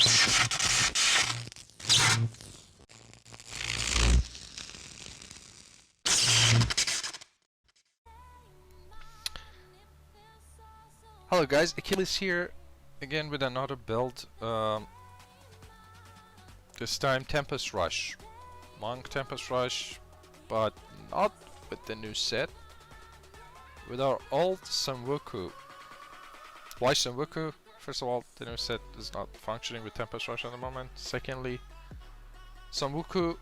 Hello guys, Achilles here again with another build. This time Tempest Rush. Monk Tempest Rush, but not with the new set. With our old SWK. Why SWK? First of all, the new set is not functioning with Tempest Rush at the moment. Secondly, SWK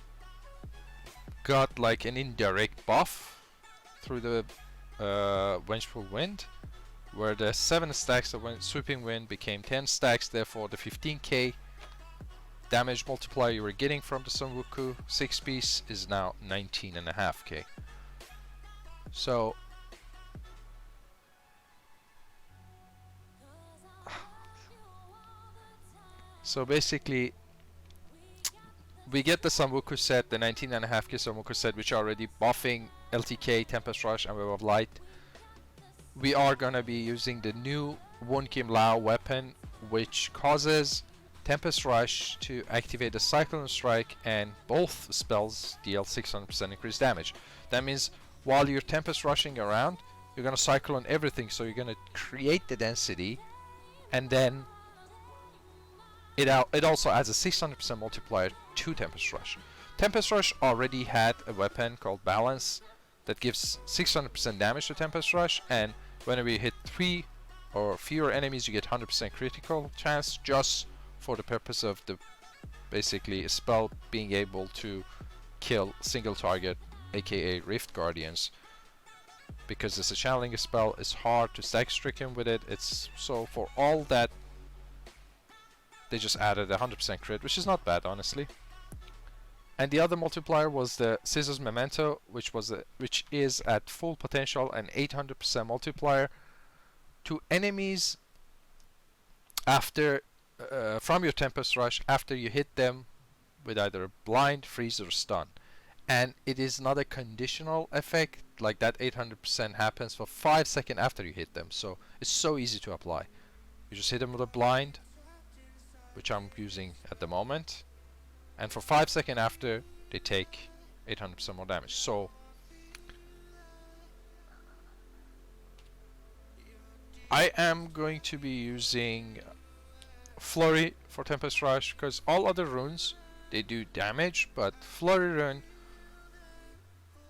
got like an indirect buff through the Vengeful Wind, where the 7 stacks of Sweeping Wind became 10 stacks, therefore the 15k damage multiplier you were getting from the SWK 6 piece is now 19.5k. So basically we get the SWK set, the 19.5k SWK set, which are already buffing LTK, Tempest Rush and Web of Light. We are gonna be using the new Wun Kim Lao weapon, which causes Tempest Rush to activate the Cyclone Strike, and both spells deal 600% increased damage. That means while you're Tempest Rushing around, you're gonna Cyclone everything, so you're gonna create the density, and then it also adds a 600% multiplier to Tempest Rush. Tempest Rush already had a weapon called Balance that gives 600% damage to Tempest Rush, and whenever you hit 3 or fewer enemies you get 100% critical chance, just for the purpose of the basically a spell being able to kill single target, aka Rift Guardians. Because it's a channeling spell, it's hard to stack stricken with it. It's so for all that they just added 100% crit, which is not bad honestly. And the other multiplier was the Scissors Memento, which is at full potential an 800% multiplier to enemies after from your Tempest Rush after you hit them with either a blind, freeze or stun. And it is not a conditional effect, like that 800% happens for 5 seconds after you hit them, so it's so easy to apply. You just hit them with a blind, which I'm using at the moment, and for 5 seconds after they take 800% more damage. So I am going to be using Flurry for Tempest Rush, because all other runes they do damage, but Flurry rune,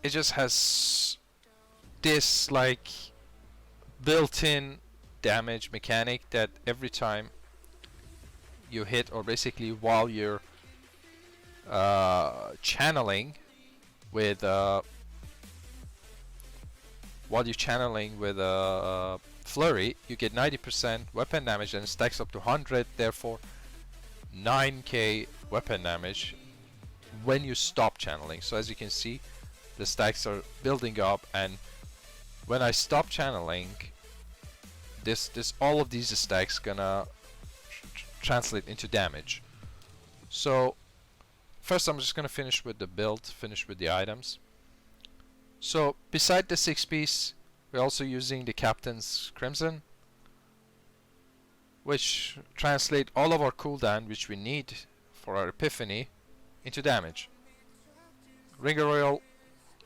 it just has this like built-in damage mechanic that every time you hit, or basically while you're channeling with Flurry, you get 90% weapon damage and it stacks up to 100, therefore 9k weapon damage when you stop channeling. So as you can see, the stacks are building up, and when I stop channeling, all of these stacks gonna translate into damage. So first I'm just gonna finish with the build, finish with the items. So beside the 6 piece, we're also using the Captain's Crimson, which translate all of our cooldown which we need for our Epiphany into damage. Ring of Royal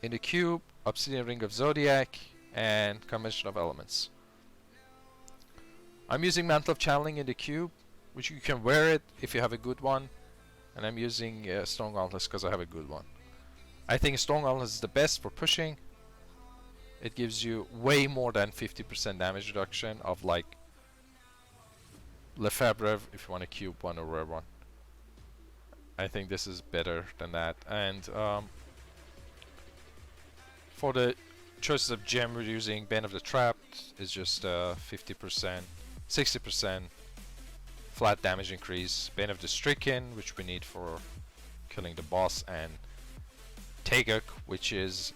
in the cube, Obsidian Ring of Zodiac, and Convention of Elements. I'm using Mantle of Channeling in the cube, which you can wear it if you have a good one, and I'm using Stone Gauntlets because I have a good one. I think Stone Gauntlets is the best for pushing. It gives you way more than 50% damage reduction of like Lefebvre if you want to cube one or rare one. I think this is better than that. And for the choices of gem, we're using Bane of the Trapped. It's just 50%, 60% flat damage increase. Bane of the Stricken, which we need for killing the boss, and Teguk, which is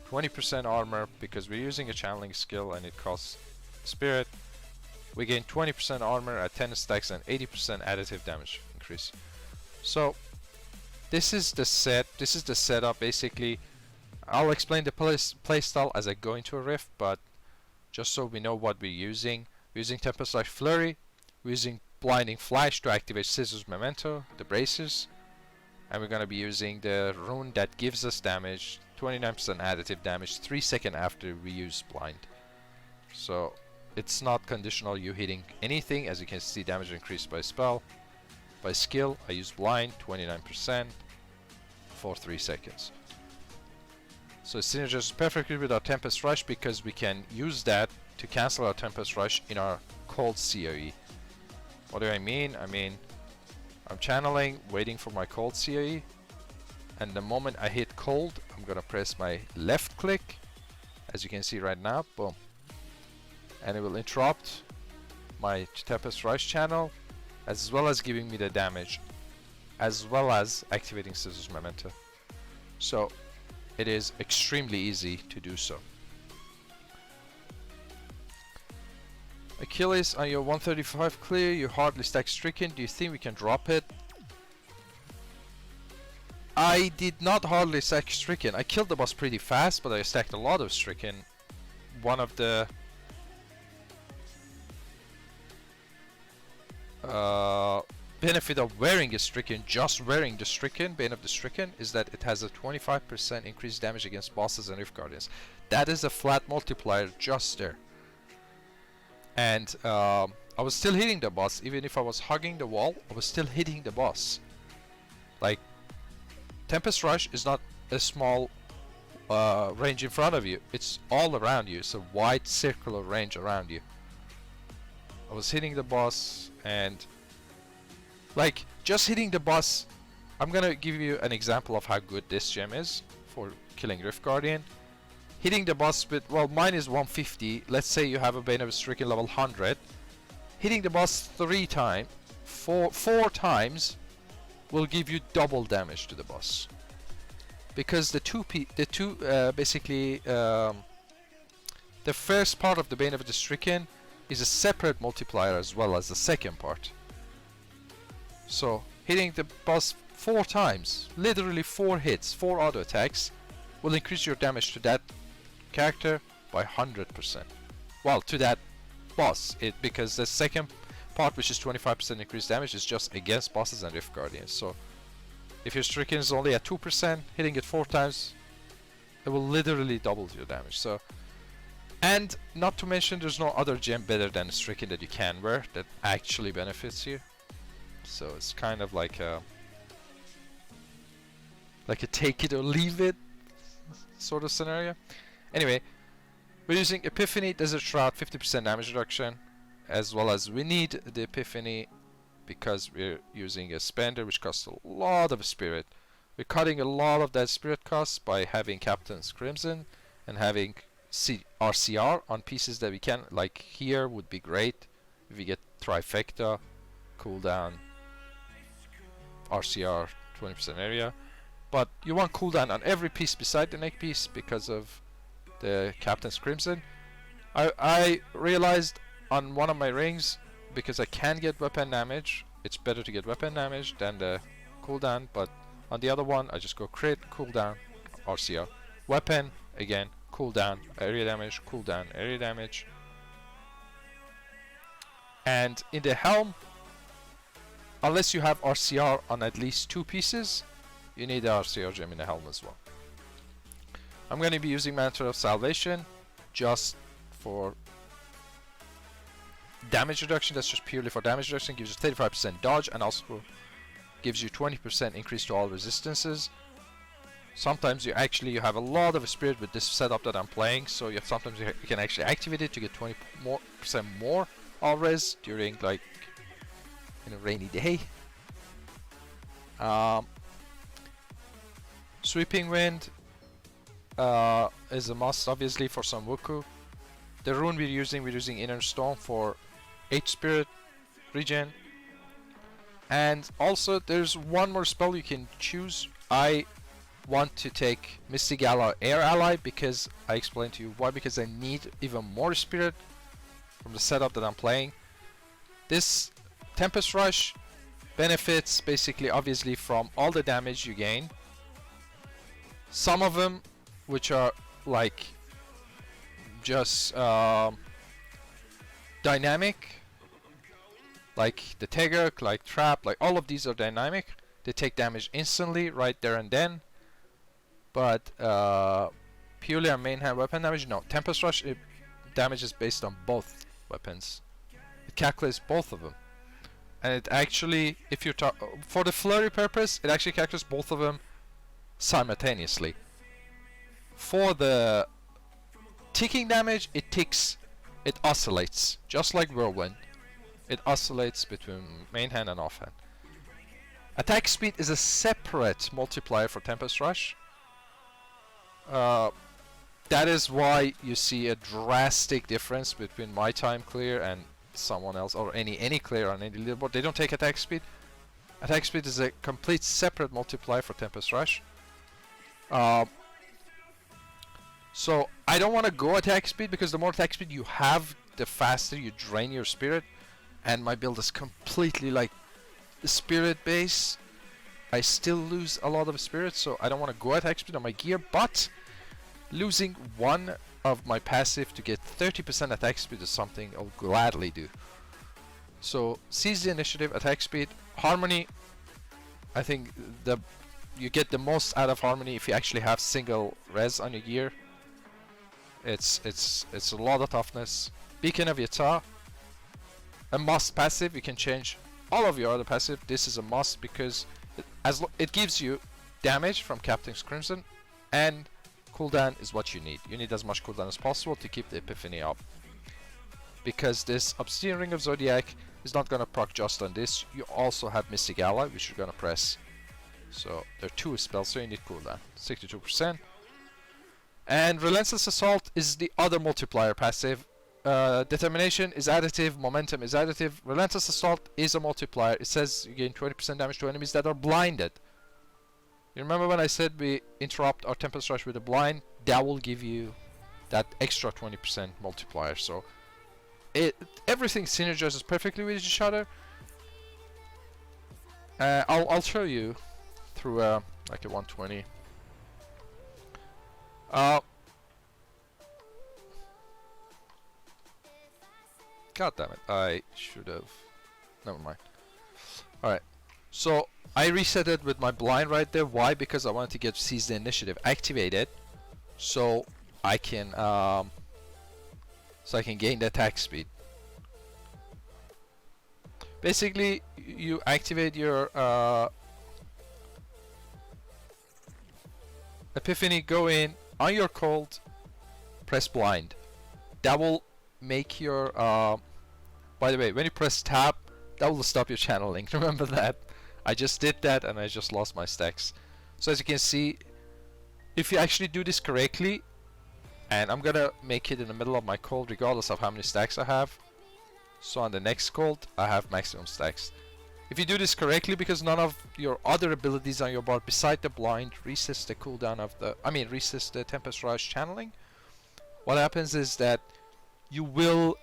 20% armor because we're using a channeling skill and it costs spirit. We gain 20% armor at 10 stacks and 80% additive damage increase. So this is the set, this is the setup basically. I'll explain the playstyle as I go into a rift, but just so we know what we're using. We're using Tempest Rush Flurry, we're using blinding flash to activate scissors memento, the braces, and we're gonna be using the rune that gives us damage, 29% additive damage 3 seconds after we use blind. So it's not conditional you hitting anything. As you can see, damage increased by spell. By skill, I use blind, 29% for 3 seconds. So it synergizes perfectly with our Tempest Rush because we can use that to cancel our Tempest Rush in our cold COE. What do I mean? I mean, I'm channeling, waiting for my cold COE, and the moment I hit cold, I'm gonna press my left click, as you can see right now, boom. And it will interrupt my Tempest Rush channel, as well as giving me the damage, as well as activating Scissors Memento. So it is extremely easy to do so. Achilles, on your 135 clear, you hardly stack stricken. Do you think we can drop it? I did not hardly stack stricken. I killed the boss pretty fast, but I stacked a lot of stricken. One of the benefit of wearing a stricken, just wearing the stricken, Bane of the Stricken, is that it has a 25% increased damage against bosses and Rift Guardians. That is a flat multiplier just there. And I was still hitting the boss. Even if I was hugging the wall, I was still hitting the boss. Like, Tempest Rush is not a small range in front of you. It's all around you. It's a wide circular range around you. I was hitting the boss, and like, just hitting the boss. I'm gonna give you an example of how good this gem is for killing Rift Guardian. Hitting the boss with, well, mine is 150. Let's say you have a Bane of Stricken level 100. Hitting the boss 3 times, 4 times, will give you double damage to the boss. Because the first part of the Bane of the Stricken is a separate multiplier as well as the second part. So hitting the boss 4 times, literally 4 hits, 4 auto attacks, will increase your damage to that character by 100%. Well, to that boss, because the second part, which is 25% increased damage, is just against bosses and Rift Guardians. So if your Stricken is only at 2%, hitting it 4 times, it will literally double your damage. So, and not to mention, there's no other gem better than Stricken that you can wear that actually benefits you. So it's kind of like a take it or leave it sort of scenario. Anyway, we're using Epiphany, Desert Shroud, 50% damage reduction, as well as we need the Epiphany because we're using a spender which costs a lot of spirit. We're cutting a lot of that spirit cost by having Captain's Crimson and having RCR on pieces that we can, like here would be great if we get Trifecta, cooldown, RCR, 20% area. But you want cooldown on every piece beside the neck piece because of the Captain's Crimson. I realized on one of my rings, because I can get weapon damage, it's better to get weapon damage than the cooldown, but on the other one I just go crit, cooldown, RCR. Weapon, again, cooldown, area damage, cooldown, area damage. And in the helm, unless you have RCR on at least 2 pieces, you need the RCR gem in the helm as well. I'm going to be using Mantra of Salvation just for damage reduction. That's just purely for damage reduction. Gives you 35% dodge and also gives you 20% increase to all resistances. Sometimes you have a lot of spirit with this setup that I'm playing, so sometimes you can actually activate it to get 20% more all res during, like, in a rainy day. Sweeping Wind is a must, obviously, for some Wuku. The rune we're using Inner Storm for H Spirit regen. And also there's one more spell you can choose. I want to take Mystic Ally, Air Ally, because I explained to you why, because I need even more spirit from the setup that I'm playing. This Tempest Rush benefits basically obviously from all the damage you gain. Some of them which are like just dynamic, like the Teguk, like Trap, like all of these are dynamic. They take damage instantly, right there and then. But purely on main hand weapon damage, no. Tempest Rush, damage is based on both weapons. It calculates both of them. And it actually, if you're for the flurry purpose, it actually calculates both of them simultaneously. For the ticking damage, it oscillates, just like Whirlwind. It oscillates between main hand and offhand. Attack speed is a separate multiplier for Tempest Rush. That is why you see a drastic difference between my time clear and someone else, or any clear on any leaderboard. They don't take attack speed. Attack speed is a complete separate multiplier for Tempest Rush. So I don't want to go attack speed, because the more attack speed you have, the faster you drain your spirit. And my build is completely like the spirit base. I still lose a lot of spirit, so I don't want to go attack speed on my gear, but losing one of my passive to get 30% attack speed is something I'll gladly do. So seize the initiative, attack speed, harmony. I think you get the most out of harmony if you actually have single res on your gear. It's a lot of toughness. Beacon of Yata, a must passive. You can change all of your other passive. This is a must because it gives you damage from Captain's Crimson, and cooldown is what you need. You need as much cooldown as possible to keep the Epiphany up, because this Obsidian Ring of Zodiac is not gonna proc just on this. You also have Mystic Ally, which you're gonna press. So there are 2 spells, so you need cooldown. 62%. And Relentless Assault is the other multiplier passive. Determination is additive, Momentum is additive. Relentless Assault is a multiplier. It says you gain 20% damage to enemies that are blinded. You remember when I said we interrupt our Tempest Rush with a blind? That will give you that extra 20% multiplier. So everything synergizes perfectly with each other. I'll show you through like a 120. God damn it, I should have. Never mind. Alright, so I reset it with my blind right there. Why? Because I wanted to get Seize the Initiative activated, so I can gain the attack speed. Basically, you activate your Epiphany, go in on your cold, press blind. That will make your by the way, when you press tab, that will stop your channeling. Remember that. I just did that and I just lost my stacks. So as you can see, if you actually do this correctly, and I'm gonna make it in the middle of my cold regardless of how many stacks I have, so on the next cold I have maximum stacks. If you do this correctly, because none of your other abilities on your board beside the blind resist the cooldown of the resist the Tempest Rush channeling, what happens is that you will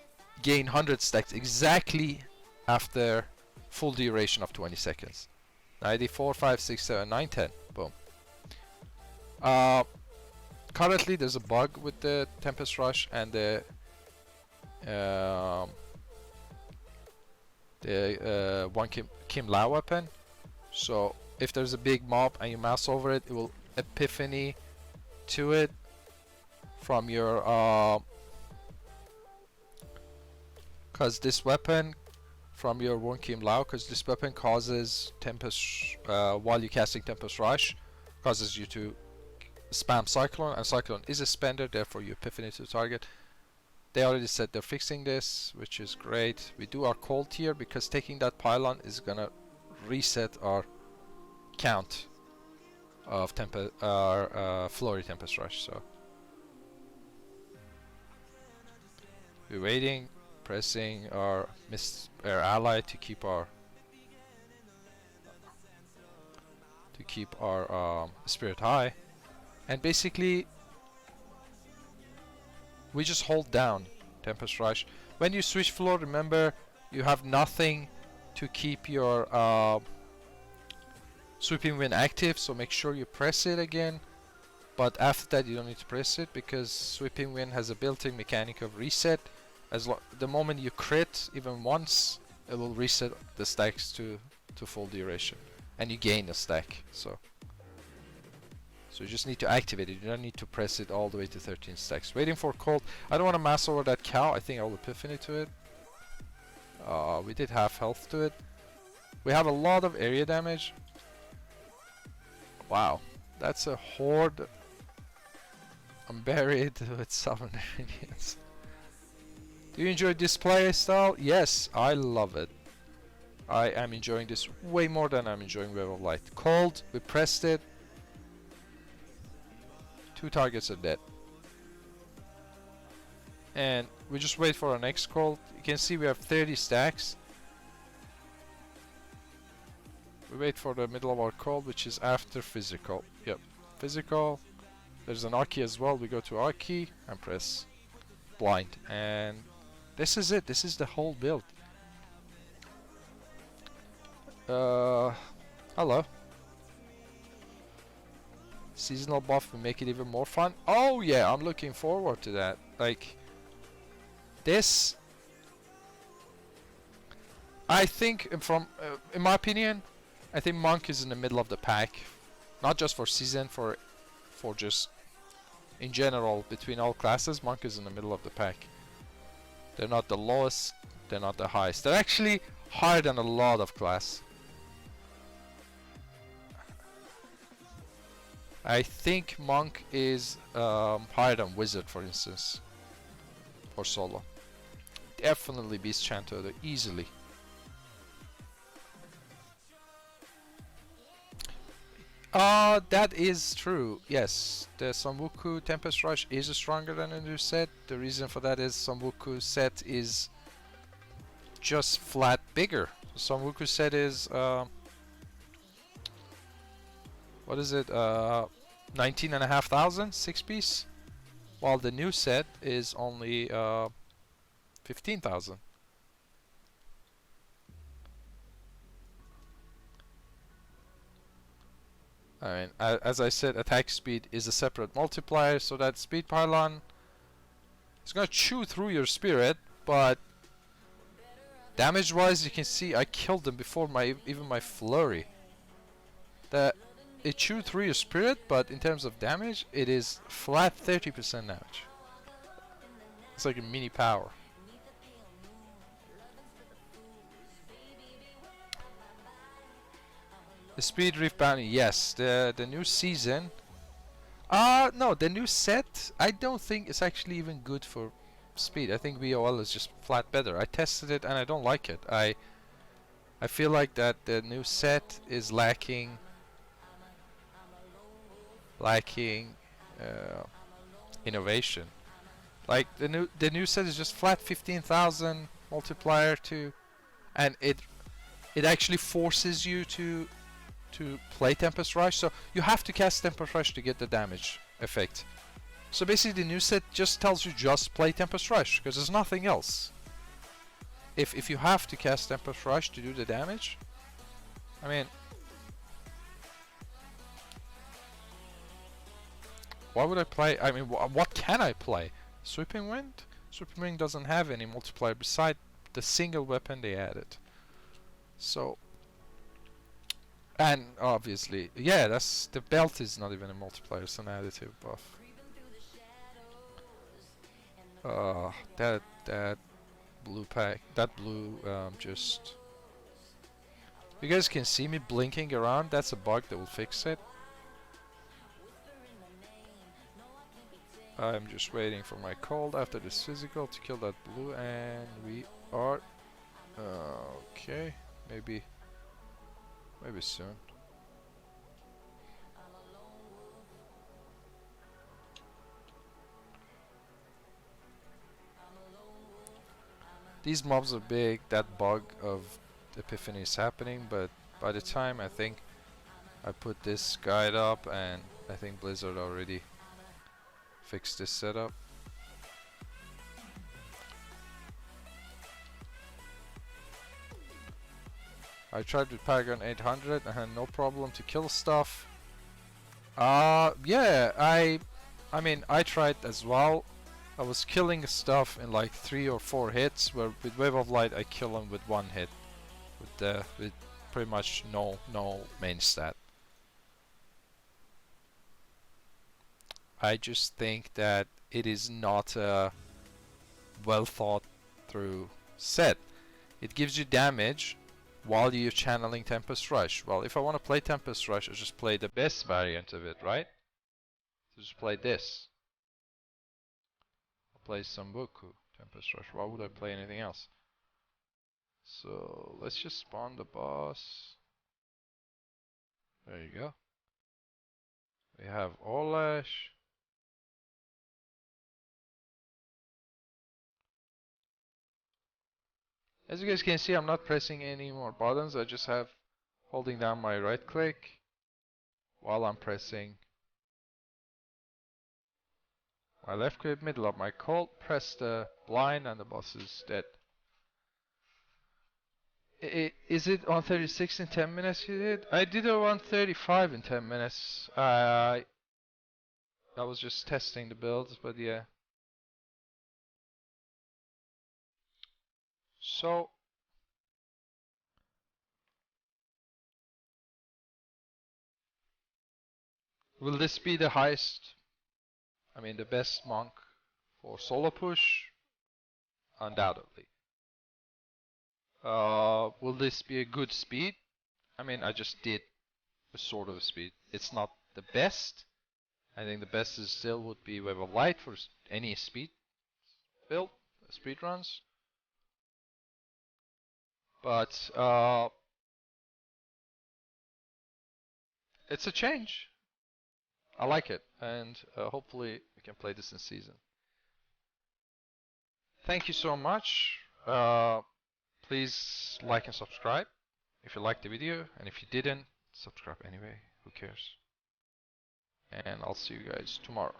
gain 100 stacks exactly after full duration of 20 seconds. 94, 5, 6, 7, 9, 10. Boom. Currently there's a bug with the Tempest Rush and the one Kim Lao weapon. So if there's a big mob and you mouse over it, it will Epiphany to it from your because this weapon from your One Kim Lao, because this weapon causes Tempest while you're casting Tempest Rush, causes you to spam Cyclone, and Cyclone is a spender, therefore you Epiphany to the target. They already said they're fixing this, which is great. We do our cold here because taking that pylon is gonna reset our count of Flurry Tempest Rush. So we're waiting, pressing our ally to keep our spirit high, and basically we just hold down Tempest Rush. When you switch floor, remember you have nothing to keep your Sweeping Wind active, so make sure you press it again. But after that you don't need to press it, because Sweeping Wind has a built-in mechanic of reset. The moment you crit even once, it will reset the stacks to full duration, and you gain a stack. So you just need to activate it. You don't need to press it all the way to 13 stacks. Waiting for cold. I don't want to mass over that cow. I think I'll epiphany to it. We did half health to it. We have a lot of area damage. Wow, that's a horde. I'm buried with summoner minions. Do you enjoy this play style? Yes, I love it. I am enjoying this way more than I'm enjoying Wave of Light. Cold, we pressed it. 2 targets are dead. And we just wait for our next cold. You can see we have 30 stacks. We wait for the middle of our cold, which is after physical. Yep, physical. There's an Aki as well. We go to Aki and press blind. And this is it. This is the whole build. Hello. Seasonal buff will make it even more fun. Oh yeah, I'm looking forward to that. Like this, I think from in my opinion, I think Monk is in the middle of the pack, not just for season, for just in general between all classes. Monk is in the middle of the pack. They're not the lowest, they're not the highest. They're actually higher than a lot of class. I think Monk is higher than Wizard, for instance, for solo. Definitely beats Chanto easily. That is true. Yes, the SWK Tempest Rush is stronger than a new set. The reason for that is SWK set is just flat bigger. SWK set is what is it? 19,500, 6-piece, while the new set is only 15,000. I mean, as I said, attack speed is a separate multiplier, so that speed pylon is gonna chew through your spirit, but damage-wise, you can see I killed them before even my flurry. It chewed through your spirit, but in terms of damage, it is flat 30% damage. It's like a mini power. The speed reef bounty, yes. The new season. No, the new set. I don't think it's actually even good for speed. I think VOL is just flat better. I tested it and I don't like it. I feel like that the new set is lacking innovation. Like the new set is just flat 15,000 multiplier to, and it actually forces you to play Tempest Rush. So you have to cast Tempest Rush to get the damage effect. So basically the new set just tells you just play Tempest Rush because there's nothing else. If you have to cast Tempest Rush to do the damage, I mean, why would I play? I mean, what can I play? Sweeping Wind? Sweeping Wind doesn't have any multiplier beside the single weapon they added. So, and obviously, yeah, that's the belt is not even a multiplier; it's an additive buff. That blue pack, that blue just. You guys can see me blinking around. That's a bug that will fix it. I'm just waiting for my cold after this physical to kill that blue, and we are okay. Maybe soon. These mobs are big. That bug of Epiphany is happening, but by the time I think I put this guide up, and I think Blizzard already fixed this setup. I tried with Paragon 800 and had no problem to kill stuff. Yeah, I mean, I tried as well. I was killing stuff in like 3 or 4 hits, where with Wave of Light I kill them with 1 hit. with pretty much no main stat. I just think that it is not a well thought through set. It gives you damage while you're channeling Tempest Rush. Well, if I want to play Tempest Rush, I just play the best variant of it, right? So just play this. I'll play SWK Tempest Rush. Why would I play anything else? So let's just spawn the boss. There you go. We have Olash. As you guys can see, I'm not pressing any more buttons. I just have holding down my right click while I'm pressing my left click, middle of my cult, press the blind, and the boss is dead. Is it 136 in 10 minutes you did? I did a 135 in 10 minutes. I was just testing the builds, but yeah. So will this be the highest, I mean the best monk for solo push? Undoubtedly. Will this be a good speed? I mean, I just did a sort of speed. It's not the best. I think the best is still would be Web of Light for any speed build, speed runs. But it's a change. I like it, and hopefully we can play this in season. Thank you so much. Please like and subscribe if you liked the video, and if you didn't, subscribe anyway. Who cares? And I'll see you guys tomorrow.